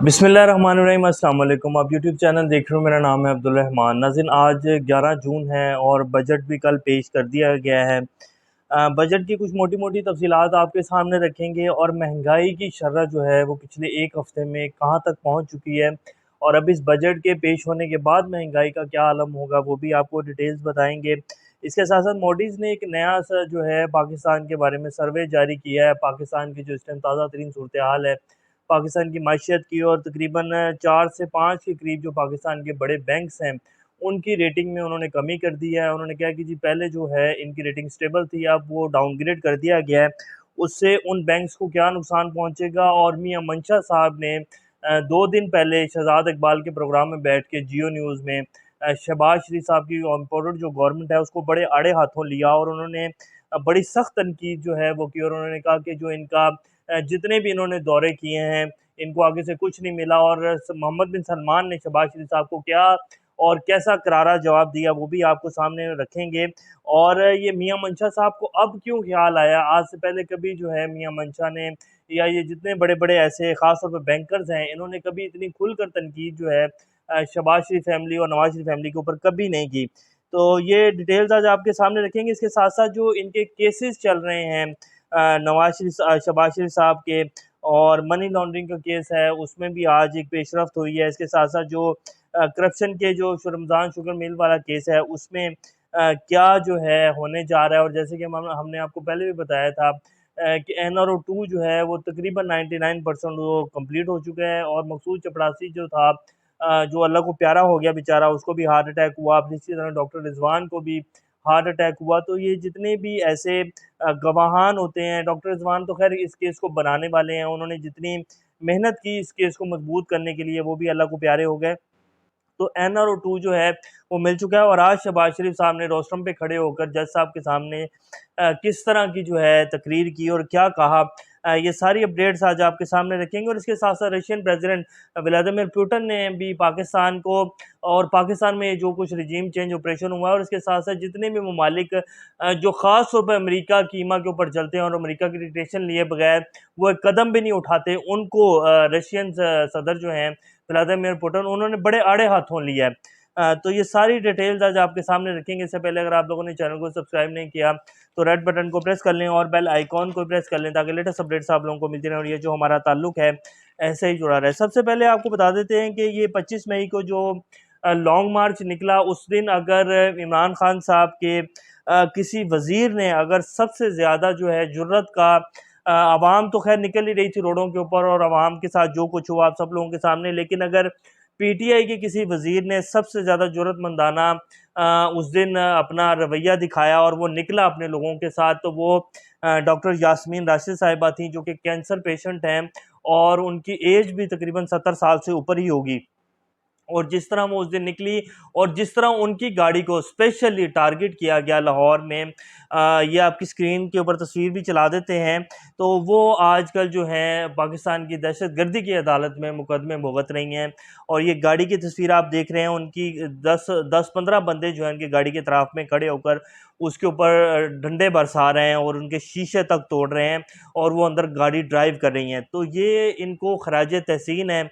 बिस्मिल्लाहिर्रहमानिर्रहीम, अस्सलाम वालेकुम। आप यूट्यूब चैनल देख रहे हो, मेरा नाम है अब्दुल रहमान। नाज़रीन, आज 11 जून है और बजट भी कल पेश कर दिया गया है। बजट की कुछ मोटी मोटी तफसीलात आपके सामने रखेंगे और महंगाई की शरह जो है वो पिछले एक हफ़्ते में कहाँ तक पहुँच चुकी है और अब इस बजट के पेश होने के बाद महंगाई का क्या आलम होगा वो भी आपको डिटेल्स बताएंगे। इसके साथ साथ मोडीज़ ने एक नया सा जो है पाकिस्तान के बारे में सर्वे जारी किया है। पाकिस्तान की जो इस टाइम ताज़ा तरीन सूरत हाल है पाकिस्तान की माशियत की, और तकरीबन 4 से 5 के करीब जो पाकिस्तान के बड़े बैंक्स हैं, उनकी रेटिंग में उन्होंने कमी कर दी है। उन्होंने कहा कि जी पहले जो है इनकी रेटिंग स्टेबल थी, अब वो डाउनग्रेड कर दिया गया है। उससे उन बैंक्स को क्या नुकसान पहुँचेगा। और मियां मंशा साहब ने 2 दिन पहले शहजाद इकबाल के प्रोग्राम में बैठ के जियो न्यूज़ में शहबाज शरीफ साहब की इम्पोर्टेड जो गवर्नमेंट है उसको बड़े आड़े हाथों लिया और उन्होंने बड़ी सख्त तनकीद जो है वो की, और उन्होंने कहा कि जो इनका जितने भी इन्होंने दौरे किए हैं इनको आगे से कुछ नहीं मिला। और मोहम्मद बिन सलमान ने शहबाज शरीफ साहब को क्या और कैसा करारा जवाब दिया वो भी आपको सामने रखेंगे। और ये मियां मंशा साहब को अब क्यों ख्याल आया, आज से पहले कभी जो है मियां मंशा ने या ये जितने बड़े बड़े ऐसे खास तौर पर बैंकर्स हैं इन्होंने कभी इतनी खुलकर तनकीद जो है शहबाज शरीफ फैमिली और नवाज शरीफ फैमिली के ऊपर कभी नहीं की। तो ये डिटेल्स आज आपके सामने रखेंगे। इसके साथ साथ जो इनके केसेस चल रहे हैं शहबाज शरीफ साहब के, और मनी लॉन्ड्रिंग का केस है उसमें भी आज एक पेशरफ्त हुई है। इसके साथ साथ जो करप्शन के जो रमज़ान शुगर मिल वाला केस है उसमें क्या जो है होने जा रहा है। और जैसे कि हमने आपको पहले भी बताया था कि NRO 2 जो है वो तकरीबन 99% वो कंप्लीट हो चुका है। और मकसूद चपड़ासी जो था जो अल्लाह को प्यारा हो गया बेचारा, उसको भी हार्ट अटैक हुआ। अब इसी तरह डॉक्टर रिजवान को भी हार्ट अटैक हुआ। तो ये जितने भी ऐसे गवाहान होते हैं, डॉक्टर रिजवान तो खैर इस केस को बनाने वाले हैं, उन्होंने जितनी मेहनत की इस केस को मजबूत करने के लिए वो भी अल्लाह को प्यारे हो गए। तो NRO 2 जो है वो मिल चुका है। और आज शहबाज शरीफ साहब ने रोस्टम पे खड़े होकर जज साहब के सामने किस तरह की जो है तकरीर की और क्या कहा, ये सारी अपडेट्स आज आपके सामने रखेंगे। और इसके साथ साथ रशियन प्रेसिडेंट व्लादिमीर पुतिन ने भी पाकिस्तान को और पाकिस्तान में जो कुछ रिजीम चेंज ऑपरेशन हुआ है, और इसके साथ साथ जितने भी ममालिक जो ख़ास तौर पर अमेरिका की ईमा के ऊपर चलते हैं और अमेरिका की डिक्टेशन लिए बगैर वो एक कदम भी नहीं उठाते, उनको रशियन सदर जो हैं व्लादिमीर पुतिन उन्होंने बड़े आड़े हाथों लिया है। तो ये सारी डिटेल्स आज आपके सामने रखेंगे। इससे पहले अगर आप लोगों ने चैनल को सब्सक्राइब नहीं किया तो रेड बटन को प्रेस कर लें और बेल आइकॉन को प्रेस कर लें ताकि लेटेस्ट अपडेट्स आप लोगों को मिलती रहें और ये जो हमारा ताल्लुक है ऐसे ही जुड़ा रहे। सबसे पहले आपको बता देते हैं कि ये 25 मई को जो लॉन्ग मार्च निकला, उस दिन अगर इमरान खान साहब के किसी वज़ीर ने अगर सबसे ज़्यादा जो है जुर्रत का आवाम तो खैर निकल ही रही थी रोडों के ऊपर और आवाम के साथ जो कुछ हुआ आप सब लोगों के सामने, लेकिन अगर PTI के किसी वज़ीर ने सबसे ज़्यादा जुर्रतमंदाना उस दिन अपना रवैया दिखाया और वो निकला अपने लोगों के साथ, तो वो डॉक्टर यास्मीन राशिद साहिबा थी जो कि कैंसर पेशेंट हैं और उनकी एज भी तकरीबन 70 साल से ऊपर ही होगी। और जिस तरह वो उस दिन निकली और जिस तरह उनकी गाड़ी को स्पेशली टारगेट किया गया लाहौर में, ये आपकी स्क्रीन के ऊपर तस्वीर भी चला देते हैं। तो वो आजकल जो है पाकिस्तान की दहशतगर्दी की अदालत में मुकदमे भुगत रही हैं। और ये गाड़ी की तस्वीर आप देख रहे हैं, उनकी 10-15 बंदे जो हैं उनकी गाड़ी के तरफ में खड़े होकर उसके ऊपर डंडे बरसा रहे हैं और उनके शीशे तक तोड़ रहे हैं और वो अंदर गाड़ी ड्राइव कर रही हैं। तो ये इनको खराज तहसीन है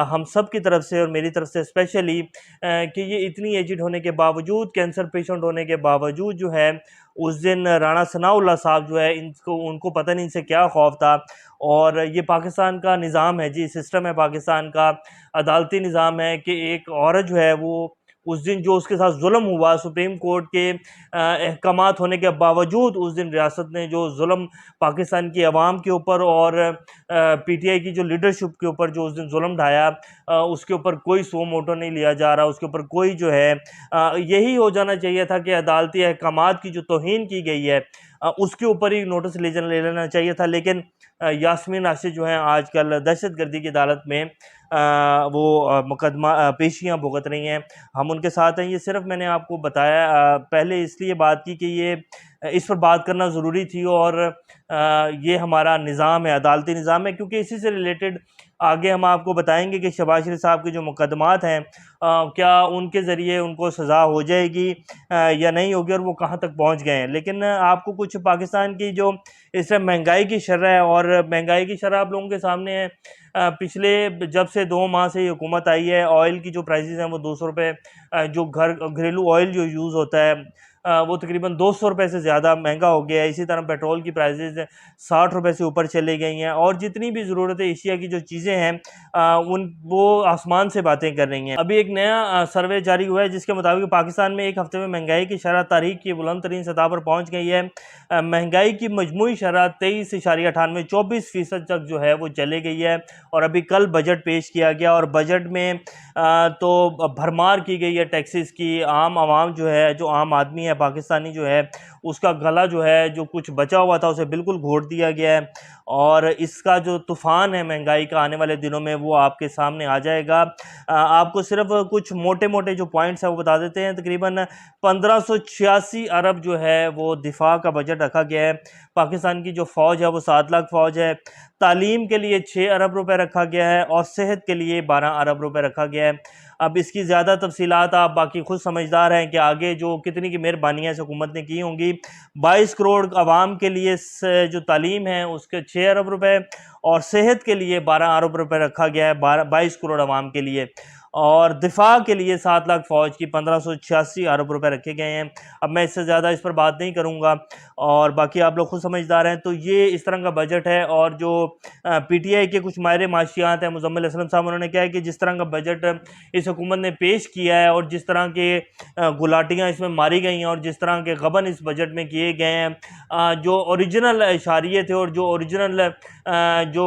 हम सब की तरफ से और मेरी तरफ से स्पेशली, कि ये इतनी एजिड होने के बावजूद, कैंसर पेशेंट होने के बावजूद जो है उस दिन राणा सनाउल्लाह साहब जो है इनको उनको पता नहीं इनसे क्या खौफ था। और ये पाकिस्तान का निज़ाम है जी, सिस्टम है पाकिस्तान का, अदालती निज़ाम है कि एक औरत जो है वो उस दिन जो उसके साथ जुल्म हुआ, सुप्रीम कोर्ट के अहकामात होने के बावजूद उस दिन रियासत ने जो जुल्म पाकिस्तान की आवाम के ऊपर और PTI की जो लीडरशिप के ऊपर जो उस दिन जुल्म ढाया, उसके ऊपर कोई सो मोटो नहीं लिया जा रहा, उसके ऊपर कोई जो है यही हो जाना चाहिए था कि अदालती अहकामात की जो तौहीन की गई है उसके ऊपर ही नोटिस ले लेना चाहिए था। लेकिन यास्मीन राशिद जो हैं आजकल दहशतगर्दी की अदालत में वो मुकदमा पेशियाँ भुगत रही हैं। हम उनके साथ हैं। ये सिर्फ मैंने आपको बताया, पहले इसलिए बात की कि ये इस पर बात करना ज़रूरी थी और ये हमारा निज़ाम है, अदालती निज़ाम है, क्योंकि इसी से रिलेटेड आगे हम आपको बताएंगे कि शहबाज शरीफ साहब के जो मुकदमात हैं क्या उनके ज़रिए उनको सज़ा हो जाएगी या नहीं होगी, और वो कहाँ तक पहुँच गए हैं। लेकिन आपको कुछ पाकिस्तान की जो इस समय महंगाई की शरह है, और महंगाई की शरह आप लोगों के सामने है। पिछले जब से 2 माह से ये हुकूमत आई है, ऑयल की जो प्राइसेस हैं वो 200 रुपये, जो घरेलू ऑयल जो यूज़ होता है वो तकरीबन 200 रुपये से ज़्यादा महंगा हो गया है। इसी तरह पेट्रोल की प्राइसेस 60 रुपये से ऊपर चली गई हैं, और जितनी भी ज़रूरत एशिया की जो चीज़ें हैं उन वो आसमान से बातें कर रही हैं। अभी एक नया सर्वे जारी हुआ है जिसके मुताबिक पाकिस्तान में एक हफ्ते में महंगाई की शरह तारीख की बुलंद तरीन सतह पर पहुँच गई है। महंगाई की मजमूई शरह 23.98 24% तक जो है वो चले गई है। और अभी कल बजट पेश किया गया, और बजट में तो भरमार की गई है टैक्सेस की। आम आवाम जो है, जो आम आदमी है पाकिस्तानी जो है, उसका गला जो है, जो कुछ बचा हुआ था उसे बिल्कुल घोट दिया गया है। और इसका जो तूफ़ान है महंगाई का आने वाले दिनों में वो आपके सामने आ जाएगा। आपको सिर्फ कुछ मोटे मोटे जो पॉइंट्स हैं वो बता देते हैं। तकरीबन 1586 अरब जो है वो दिफा का बजट रखा गया है। पाकिस्तान की जो फ़ौज है वो 7 लाख फ़ौज है। तालीम के लिए 6 अरब रुपए रखा गया है, और सेहत के लिए 12 अरब रुपए रखा गया है। अब इसकी ज़्यादा तफसीलात आप बाकी खुद समझदार हैं कि आगे जो कितनी की मेहरबानियाँ इस हुकूमत ने की होंगी। 22 करोड़ आवाम के लिए जो तालीम है उसके 6 अरब रुपए, और सेहत के लिए 12 अरब रुपए रखा गया है 22 करोड़ आवाम के लिए। और दिफा के लिए 7 लाख फ़ौज की 1586 अरब रुपए रखे गए हैं। अब मैं इससे ज़्यादा इस पर बात नहीं करूँगा, और बाकी आप लोग खुद समझदार हैं। तो ये इस तरह का बजट है। और जो पीटीआई के कुछ माहिर माशियात हैं, मुज़म्मिल असलम साहब, उन्होंने कहा है कि जिस तरह का बजट इस हुकूमत ने पेश किया है, और जिस तरह के गुलाटियाँ इसमें मारी गई हैं, और जिस तरह के गबन इस बजट में किए गए हैं, जो ओरिजिनल इशारे थे और जो ओरिजिनल जो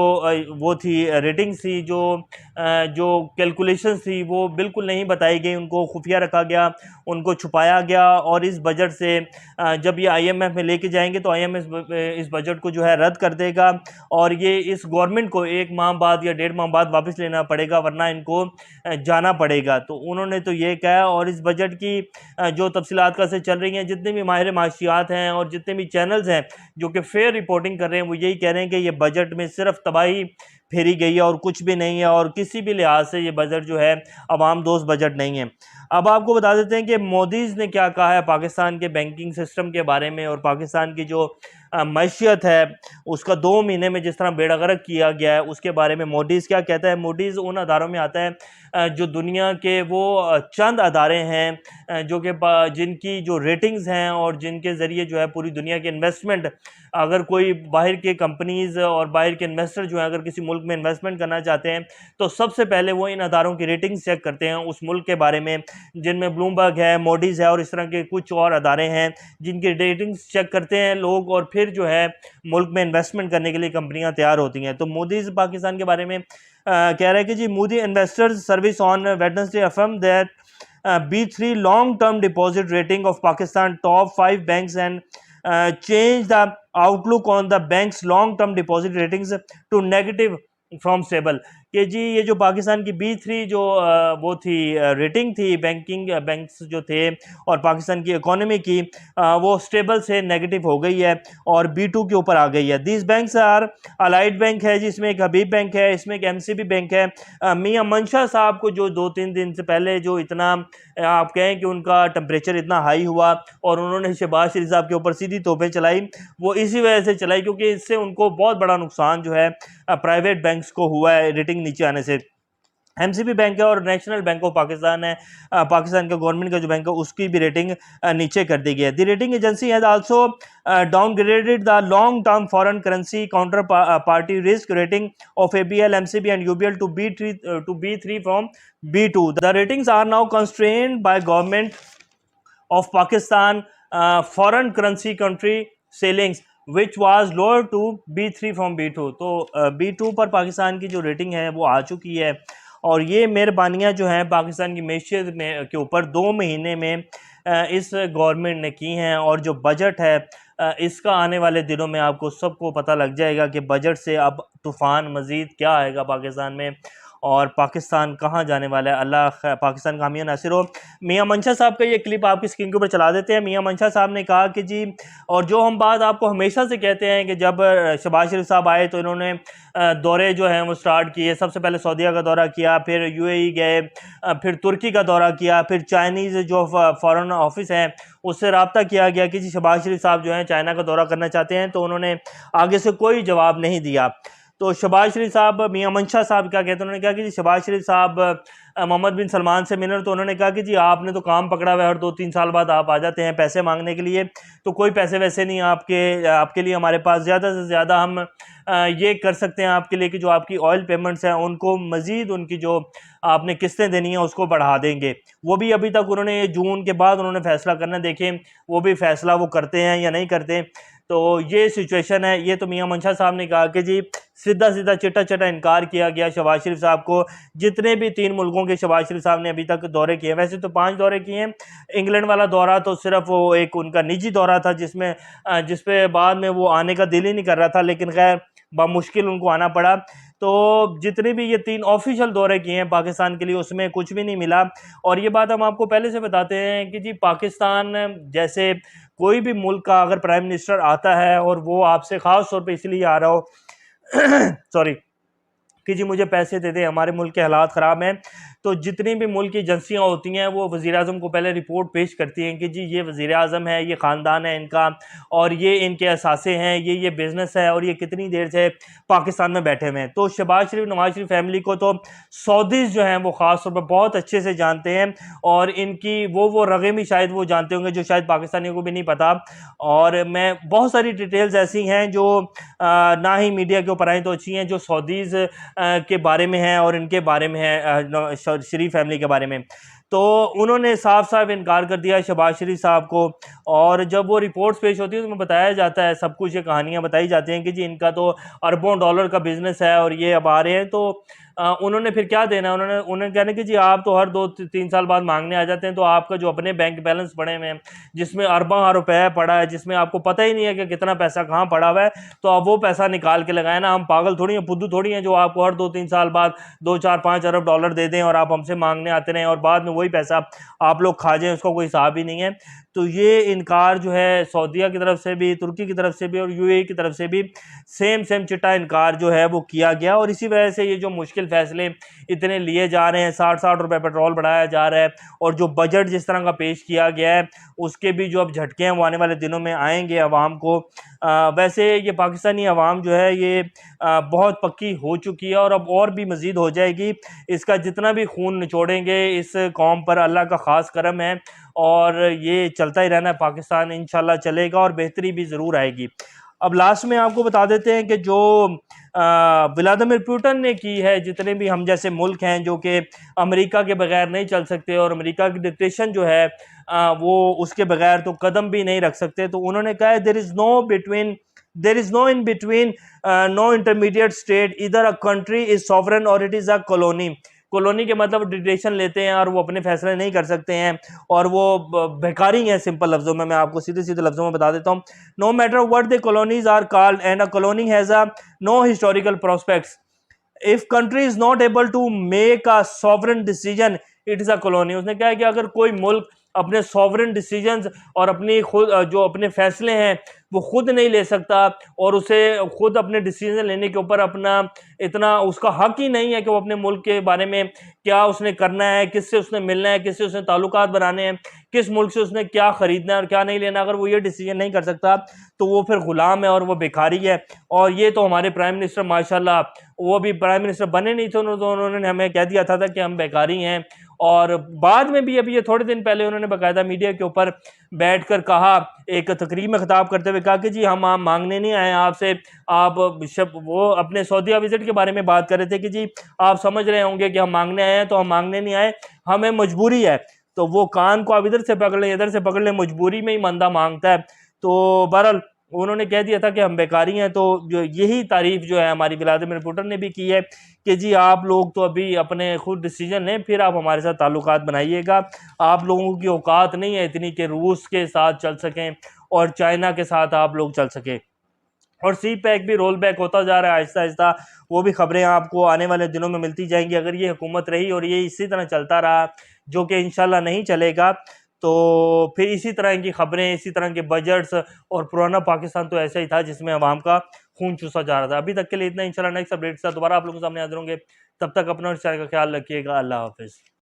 वो थी रेटिंग्स थी, जो कैलकुलेशंस थी, वो बिल्कुल नहीं बताई गई। उनको खुफिया रखा गया, उनको छुपाया गया। और इस बजट से जब ये आईएमएफ में लेके जाएंगे तो आईएमएफ इस बजट को जो है रद्द कर देगा, और ये इस गवर्नमेंट को 1 माह बाद या 1.5 माह बाद वापस लेना पड़ेगा, वरना इनको जाना पड़ेगा। तो उन्होंने तो ये कहा। और इस बजट की जो तफसीलात कैसे चल रही हैं, जितने भी माहिर माशियात हैं और जितने भी चैनल्स हैं जो कि फेयर रिपोर्टिंग कर रहे हैं, वो यही कह रहे हैं कि ये बजट में सिर्फ तबाही फेरी गई है और कुछ भी नहीं है, और किसी भी लिहाज से ये बजट जो है अवाम दोस्त बजट नहीं है। अब आपको बता देते हैं कि मोदीज़ ने क्या कहा है पाकिस्तान के बैंकिंग सिस्टम के बारे में, और पाकिस्तान की जो मैशियत है उसका 2 महीने में जिस तरह बेड़ा गर्क किया गया है उसके बारे में मोदीज़ क्या कहता है। मोदीज़ उन अदारों में आता है जो दुनिया के वो चंद अदारे हैं जो कि जिनकी जो रेटिंग्स हैं और जिनके ज़रिए जो है पूरी दुनिया के इन्वेस्टमेंट, अगर कोई बाहर के कंपनीज़ और बाहर के इन्वेस्टर जो हैं अगर किसी मुल्क में इन्वेस्टमेंट करना चाहते हैं तो सबसे पहले वो इन अदारों की रेटिंग्स चेक करते हैं उस मुल्क के बारे में, जिनमें ब्लूमबर्ग है, मोडीज़ है और इस तरह के कुछ और अदारे हैं जिनकी रेटिंग्स चेक करते हैं लोग, और फिर जो है मुल्क में इन्वेस्टमेंट करने के लिए कंपनियां तैयार होती हैं। तो मोदीज़ पाकिस्तान के बारे में कह रहा है कि जी Moody's investors service on Wednesday affirm that B3 long term deposit rating of Pakistan top 5 banks and change the outlook on the bank's long term deposit ratings to negative from stable. कि जी ये जो पाकिस्तान की B3 जो वो थी rating थी banks जो थे और पाकिस्तान की इकोनॉमी की, वो स्टेबल से नेगेटिव हो गई है और B2 के ऊपर आ गई है। These banks are allied bank है जिसमें एक हबीब बैंक है, इसमें एक MCB बैंक है। मियां मंशा साहब को जो 2-3 दिन से पहले जो इतना आप कहें कि उनका टेम्परेचर इतना हाई हुआ और उन्होंने शहबाज शरीफ साहब के ऊपर सीधी तोपें चलाई, वो इसी वजह से चलाई क्योंकि इससे उनको बहुत बड़ा नुकसान जो है प्राइवेट बैंक्स को हुआ है रेटिंग नीचे आने से। MCB बैंक है और नेशनल बैंक ऑफ पाकिस्तान है, पाकिस्तान का गवर्नमेंट का जो बैंक है उसकी भी रेटिंग नीचे कर दी गई है। The rating agency has also downgraded the long term foreign currency counterparty risk rating of ABL, MCB and UBL to B3 from B2। The ratings are now constrained by government of Pakistan foreign currency country ceilings which was lower to B3 from B2। तो B2 पर पाकिस्तान की जो rating है वो आ चुकी है और ये मेहरबानियाँ जो हैं पाकिस्तान की मैशियत में के ऊपर 2 महीने में इस गवर्नमेंट ने की हैं। और जो बजट है इसका आने वाले दिनों में आपको सबको पता लग जाएगा कि बजट से अब तूफ़ान मज़ीद क्या आएगा पाकिस्तान में। और पाकिस्तान कहाँ जाने वाला है। अल्लाह पाकिस्तान का हामी नासिर हो। मियां मंशा साहब का ये क्लिप आपकी स्क्रीन के ऊपर चला देते हैं। मियां मंशा साहब ने कहा कि जी, और जो हम बात आपको हमेशा से कहते हैं कि जब शहबाज शरीफ साहब आए तो इन्होंने दौरे जो हैं वो स्टार्ट किए। सबसे पहले सऊदीया का दौरा किया, फिर यूएई गए, फिर तुर्की का दौरा किया, फिर चाइनीज़ जो फॉरेन ऑफिस है उससे रब्ता किया गया कि जी शहबाज शरीफ साहब जो हैं चाइना का दौरा करना चाहते हैं, तो उन्होंने आगे से कोई जवाब नहीं दिया। तो शहबाज शरीफ साहब, मियां मंशा साहब क्या कहते हैं, उन्होंने कहा कि जी शहबाज शरीफ साहब मोहम्मद बिन सलमान से मिले तो उन्होंने कहा कि जी आपने तो काम पकड़ा हुआ है, हर 2-3 साल बाद आप आ जाते हैं पैसे मांगने के लिए, तो कोई पैसे वैसे नहीं आपके लिए हमारे पास। ज़्यादा से ज़्यादा हम ये कर सकते हैं आपके लिए कि जो आपकी ऑयल पेमेंट्स हैं उनको मज़ीद, उनकी जो आपने किस्तें देनी हैं उसको बढ़ा देंगे। वो भी अभी तक उन्होंने जून के बाद उन्होंने फ़ैसला करना, देखें वो भी फ़ैसला वो करते हैं या नहीं करते। तो ये सिचुएशन है। ये तो मियां मंशा साहब ने कहा कि जी सीधा सीधा चिट्टा चिट्टा इनकार किया गया शहबाज शरीफ साहब को। जितने भी 3 मुल्कों के शहबाज शरीफ साहब ने अभी तक दौरे किए, वैसे तो 5 दौरे किए हैं। इंग्लैंड वाला दौरा तो सिर्फ वो एक उनका निजी दौरा था जिस पे बाद में वो आने का दिल ही नहीं कर रहा था, लेकिन खैर बामुश्किल उनको आना पड़ा। तो जितने भी ये 3 ऑफिशियल दौरे किए हैं पाकिस्तान के लिए उसमें कुछ भी नहीं मिला। और ये बात हम आपको पहले से बताते हैं कि जी पाकिस्तान जैसे कोई भी मुल्क का अगर प्राइम मिनिस्टर आता है और वो आपसे ख़ास तौर पे इसलिए आ रहा हो सॉरी, कि जी मुझे पैसे दे दें, हमारे मुल्क के हालात ख़राब हैं, तो जितनी भी मुल्क की एजेंसियाँ होती हैं वो वज़ीर-ए-आज़म को पहले रिपोर्ट पेश करती हैं कि जी ये वज़ीर-ए-आज़म है, ये ख़ानदान है इनका, और ये इनके असासे हैं, ये बिज़नेस है, और ये कितनी देर से पाकिस्तान में बैठे हुए हैं। तो शहबाज शरीफ, नवाज शरीफ फैमिली को तो सऊदीज़ जो हैं वो ख़ास तौर पर बहुत अच्छे से जानते हैं, और इनकी वो रगे भी शायद वो जानते होंगे जो शायद पाकिस्तानियों को भी नहीं पता। और मैं बहुत सारी डिटेल्स ऐसी हैं जो ना ही मीडिया के ऊपर आई तो अच्छी हैं, जो सऊदीज़ के बारे में है और इनके बारे में है, शरीफ फैमिली के बारे में। तो उन्होंने साफ साफ इनकार कर दिया शहबाज शरीफ साहब को। और जब वो रिपोर्ट्स पेश होती है तो उसमें बताया जाता है, सब कुछ ये कहानियाँ बताई जाती हैं कि जी इनका तो अरबों डॉलर का बिजनेस है और ये अब आ रहे हैं। तो उन्होंने फिर क्या देना, उन्होंने कहना कि जी आप तो हर 2-3 साल बाद मांगने आ जाते हैं, तो आपका जो अपने बैंक बैलेंस पड़े हुए हैं जिसमें अरबा रुपए पड़ा है, जिसमें आपको पता ही नहीं है कि कितना पैसा कहाँ पड़ा हुआ है, तो आप वो पैसा निकाल के लगाए ना। हम पागल थोड़ी हैं, बुद्धू थोड़ी हैं जो आपको हर 2-3 साल बाद 2-4-5 अरब डॉलर दे दें और आप हमसे मांगने आते रहें और बाद में वही पैसा आप लोग खा जाएं, उसका कोई हिसाब ही नहीं है। तो ये इनकार जो है सऊदीया की तरफ से भी, तुर्की की तरफ से भी और यूएई की तरफ से भी सेम चिट्टा इनकार जो है वो किया गया। और इसी वजह से ये जो मुश्किल फैसले इतने लिए जा रहे हैं, 60-60 रुपए पेट्रोल बढ़ाया जा रहा है, और जो बजट जिस तरह का पेश किया गया है उसके भी जो अब झटके हैं वो आने वाले दिनों में आएंगे अवाम को। वैसे ये पाकिस्तानी अवाम जो है ये बहुत पक्की हो चुकी है और अब और भी मज़ीद हो जाएगी। इसका जितना भी खून निचोड़ेंगे इस कौम पर अल्लाह का ख़ास करम है, और ये चलता ही रहना है। पाकिस्तान इंशाल्लाह चलेगा और बेहतरी भी ज़रूर आएगी। अब लास्ट में आपको बता देते हैं कि जो व्लादिमीर पुतिन ने की है, जितने भी हम जैसे मुल्क हैं जो कि अमेरिका के बगैर नहीं चल सकते और अमेरिका की डिक्टेशन जो है वो उसके बगैर तो कदम भी नहीं रख सकते, तो उन्होंने कहा है there is no in between, no intermediate state, इधर अ कंट्री इज सॉवरन और it is a colony. Colony के मतलब डिक्टेशन लेते हैं और वो अपने फैसले नहीं कर सकते हैं और वो बेकारी हैं। सिंपल लफ्ज़ों में मैं आपको सीधे सीधे लफ्ज़ों में बता देता हूँ, no matter what the colonies are called and a colony has a no historical prospects, if country is not able to make a sovereign decision it is a colony. उसने कहा है कि अगर कोई मुल्क अपने सॉवरन डिसीजंस और अपनी खुद जो अपने फैसले हैं वो खुद नहीं ले सकता और उसे खुद अपने डिसीजन लेने के ऊपर अपना इतना उसका हक ही नहीं है कि वो अपने मुल्क के बारे में क्या उसने करना है, किससे उसने मिलना है, किससे उसने ताल्लुकात बनाने हैं, किस मुल्क से उसने क्या खरीदना है और क्या नहीं लेना, अगर वो ये डिसीजन नहीं कर सकता तो वो फिर गुलाम है और वो भिखारी है। और ये तो हमारे प्राइम मिनिस्टर माशाल्लाह वो भी प्राइम मिनिस्टर बने नहीं थे, उन्होंने हमें कह दिया था कि हम बेकारी हैं। और बाद में भी अभी ये थोड़े दिन पहले उन्होंने बाकायदा मीडिया के ऊपर बैठकर कहा, एक तकरीर में खिताब करते हुए कहा कि जी हम मांगने नहीं आए आपसे। आप वो अपने सऊदीया विजिट के बारे में बात कर रहे थे कि जी आप समझ रहे होंगे कि हम मांगने आए हैं, तो हम मांगने नहीं आए, हमें मजबूरी है। तो वो कान को आप इधर से पकड़ लें इधर से पकड़ लें, मजबूरी में ही बंदा मांगता है। तो बहरहाल उन्होंने कह दिया था कि हम बेकारी हैं। तो जो यही तारीफ जो है हमारी व्लादिमीर पुतिन ने भी की है कि जी आप लोग तो अभी अपने खुद डिसीजन लें, फिर आप हमारे साथ ताल्लुकात बनाइएगा। आप लोगों की औकात नहीं है इतनी कि रूस के साथ चल सकें और चाइना के साथ आप लोग चल सकें। और सी पैक भी रोल बैक होता जा रहा है आहिस्ता आहिस्ता। वो भी खबरें आपको आने वाले दिनों में मिलती जाएंगी। अगर ये हुकूमत रही और ये इसी तरह चलता रहा, जो कि इंशाल्लाह नहीं चलेगा, तो फिर इसी तरह की खबरें, इसी तरह के बजट्स, और पुराना पाकिस्तान तो ऐसा ही था जिसमें अवाम का खून चूसा जा रहा था। अभी तक के लिए इतना। इंशाल्लाह नेक्स्ट अपडेट से दोबारा आप लोगों के सामने हाजिर होंगे। तब तक अपना और चैनल का ख्याल रखिएगा। अल्लाह हाफिज़।